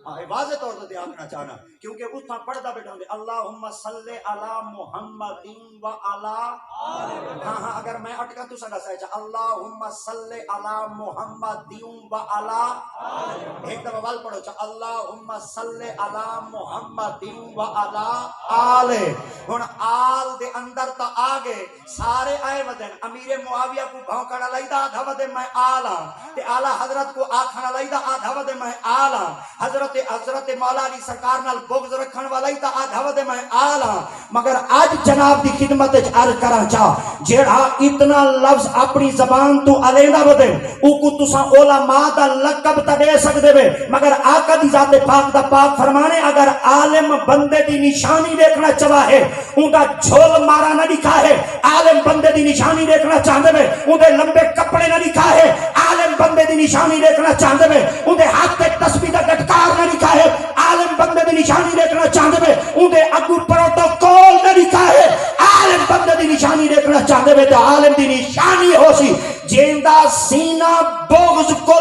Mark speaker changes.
Speaker 1: واضح طور سے آخنا چاہنا کیونکہ اس تھا پڑھتا بیٹھا ہوں اللہم صلی علی محمد و علی ہاں اگر میں اٹکا تو سگا سہچا اللہم صلی علی محمد و علی ایک دفعہ وال پڑھو چا اللہم صلی علی محمد و علی آل ہن آل دے اندر تا آگے سارے آئے ودن امیر معاویہ کو بھونکڑا لائدہ آدھا ودے میں آلہ تے آلہ حضرت کو آکھنا لائدہ آدھا ودے میں آلہ حضرت مولا علی سرکار نال بغض رکھن والا ہی تا آدھا ودے میں آلہ مگر آج جناب دی خدمت عرض کرا چاہ جیڑا اتنا لفظ اپنی زبان تو علیدہ ودے او کو تسا علماء دا لقب تا دے سکتے وے مگر آقا دی ذات پاک دا پاک فرمانے اگر عالم بندے دی نشانی دیکھنا چاہا ہے ان کا جھول مارا نہ لکھا ہے عالم بندے دی نشانی دیکھنا چاہتے وے ان دے لمبے کپڑے نہ لکھا ہے عالم بندے دی نشانی دیکھنا چاہتے وے ان دے ہاتھ تے تسبیح دا گٹکار نہ لکھا ہے عالم بندے دی نشانی دیکھنا چاہتے وے ان دے اگو پروٹوکول نہ لکھا ہے عالم بندے دی نشانی دیکھنا چاہتے وے تو عالم دی نشانی ہو سی جیندہ سینہ بغض کو